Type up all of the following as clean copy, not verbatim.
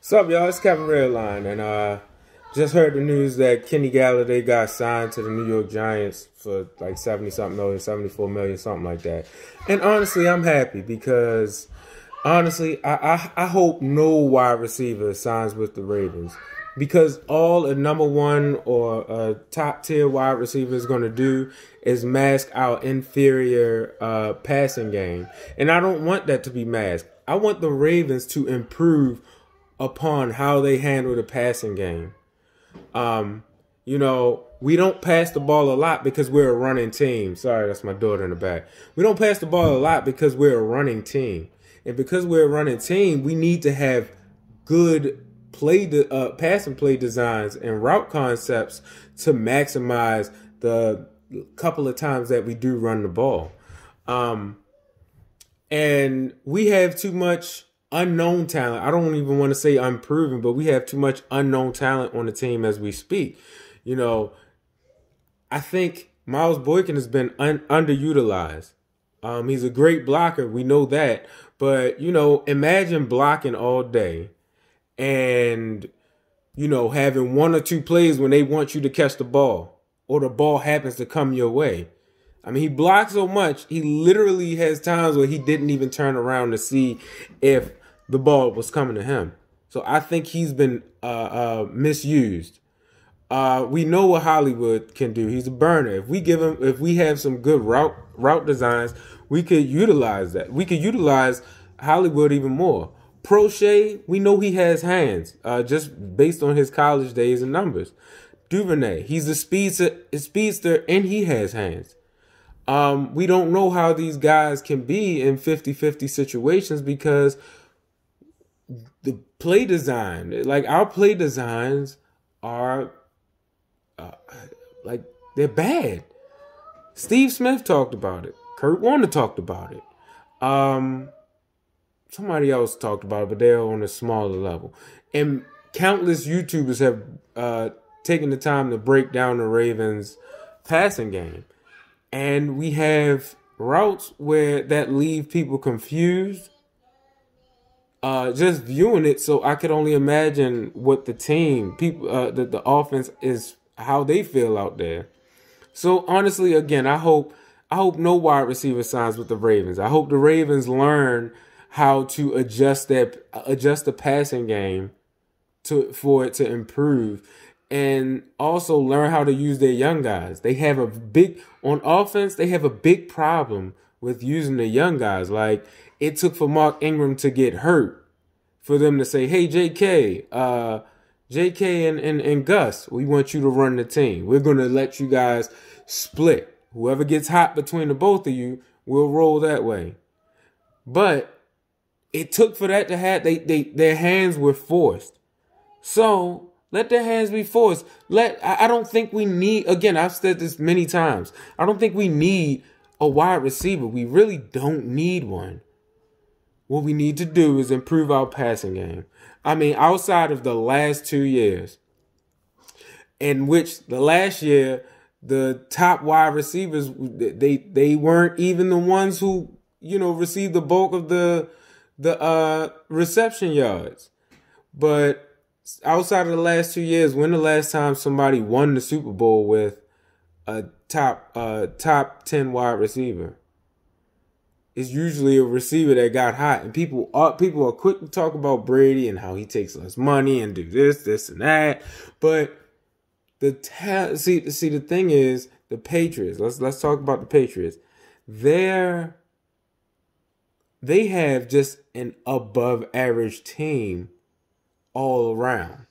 What's up, y'all? It's Kevin Redline, and just heard the news that Kenny Galladay got signed to the New York Giants for like 70-something million, 74 million, something like that. And honestly, I'm happy because honestly, I hope no wide receiver signs with the Ravens because all a number one or a top tier wide receiver is going to do is mask our inferior passing game, and I don't want that to be masked. I want the Ravens to improve upon how they handle the passing game. We don't pass the ball a lot because we're a running team. Sorry, that's my daughter in the back. We don't pass the ball a lot because we're a running team. And because we're a running team, we need to have good passing play designs and route concepts to maximize the couple of times that we do run the ball. And we have too much unknown talent. I don't even want to say unproven, but we have too much unknown talent on the team as we speak. I think Miles Boykin has been underutilized. He's a great blocker. We know that. But, imagine blocking all day and, having one or two plays when they want you to catch the ball or the ball happens to come your way. I mean, he blocks so much, he literally has times where he didn't even turn around to see if the ball was coming to him. So I think he's been misused. We know what Hollywood can do. He's a burner. If we have some good route designs, we could utilize that. We could utilize Hollywood even more. Prochet, we know he has hands, just based on his college days and numbers. Duvernay, he's a speedster, and he has hands. We don't know how these guys can be in 50-50 situations because the play design, like our play designs are they're bad. Steve Smith talked about it. Kurt Warner talked about it. Somebody else talked about it, but they're on a smaller level. And countless YouTubers have taken the time to break down the Ravens' passing game. And we have routes where that leave people confused. Just viewing it, so I could only imagine what the team, the offense is, how they feel out there. So honestly, again, I hope no wide receiver signs with the Ravens. I hope the Ravens learn how to adjust the passing game for it to improve, and also learn how to use their young guys. On offense, they have a big problem with using the young guys. Like, it took for Mark Ingram to get hurt for them to say, hey, JK and Gus, we want you to run the team. We're going to let you guys split. Whoever gets hot between the both of you, we'll roll that way. But it took for that to happen. Their hands were forced. So let their hands be forced. I don't think we need, again, I've said this many times, I don't think we need a wide receiver. We really don't need one. What we need to do is improve our passing game. I mean, outside of the last 2 years, in which the last year, the top wide receivers, they weren't even the ones who, received the bulk of the reception yards. But outside of the last 2 years, when the last time somebody won the Super Bowl with a top 10 wide receiver? It's usually a receiver that got hot, and people are quick to talk about Brady and how he takes less money and do this and that. But the thing is, the Patriots. Let's talk about the Patriots. They have just an above average team all around.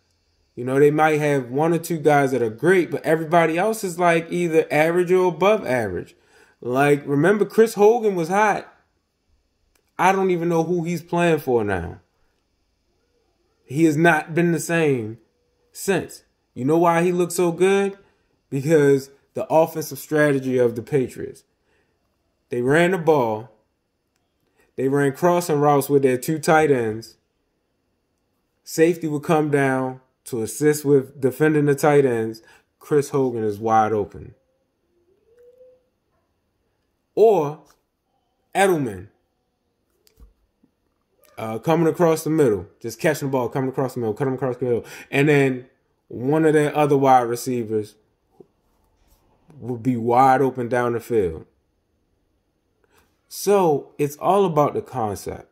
They might have one or two guys that are great, but everybody else is like either average or above average. Like, remember, Chris Hogan was hot. I don't even know who he's playing for now. He has not been the same since. You know why he looked so good? Because the offensive strategy of the Patriots. They ran the ball. They ran crossing routes with their two tight ends. Safety would come down to assist with defending the tight ends. Chris Hogan is wide open. Or Edelman. coming across the middle, just catching the ball, coming across the middle, cutting across the middle. And then one of their other wide receivers would be wide open down the field. So it's all about the concept.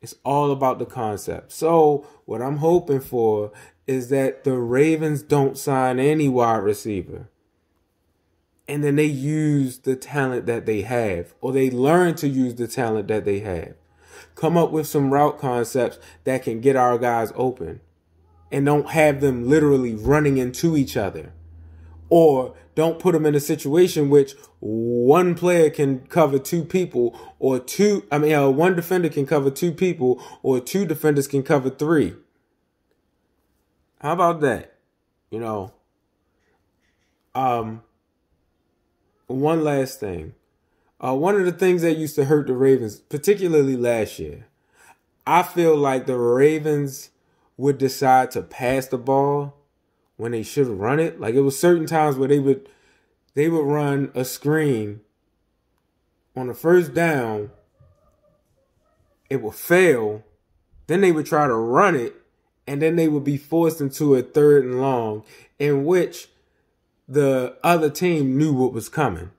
It's all about the concept. So what I'm hoping for is that the Ravens don't sign any wide receiver. And then they use the talent that they have, or they learn to use the talent that they have. Come up with some route concepts that can get our guys open, and don't have them literally running into each other. Or don't put them in a situation which one player can cover two people, or one defender can cover two people, or two defenders can cover three. How about that? One last thing. One of the things that used to hurt the Ravens, particularly last year, I feel like the Ravens would decide to pass the ball when they should run it. Like, it was certain times where they would run a screen on the first down, it would fail, then they would try to run it, and then they would be forced into a 3rd and long in which the other team knew what was coming.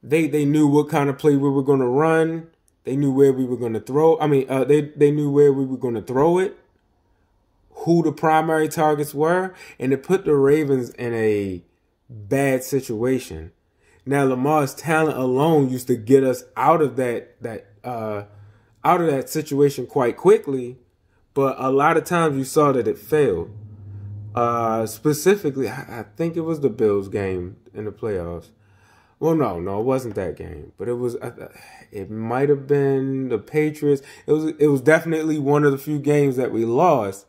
They knew what kind of play we were going to run. They knew where we were going to throw. They knew where we were going to throw it, who the primary targets were, and it put the Ravens in a bad situation. Now, Lamar's talent alone used to get us out of that situation quite quickly, but a lot of times you saw that it failed. Specifically, I think it was the Bills game in the playoffs. Well, no, it wasn't that game, but it was. It might have been the Patriots. It was definitely one of the few games that we lost.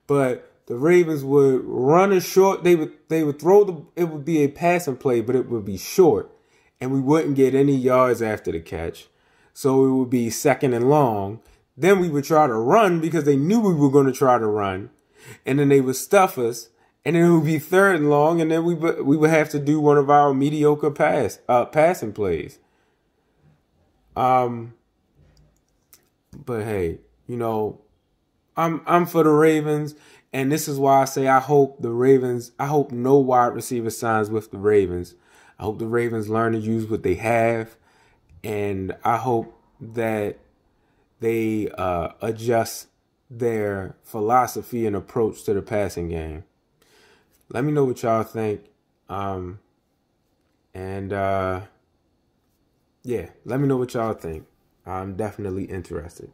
But the Ravens would run a short. They would throw it would be a passing play, but it would be short, and we wouldn't get any yards after the catch. So it would be 2nd and long. Then we would try to run because they knew we were going to try to run, and then they would stuff us. And then it would be 3rd and long, and then we would have to do one of our mediocre passing plays. But hey, I'm for the Ravens, and this is why I say I hope no wide receiver signs with the Ravens. I hope the Ravens learn to use what they have, and I hope that they adjust their philosophy and approach to the passing game. Let me know what y'all think. Let me know what y'all think. I'm definitely interested.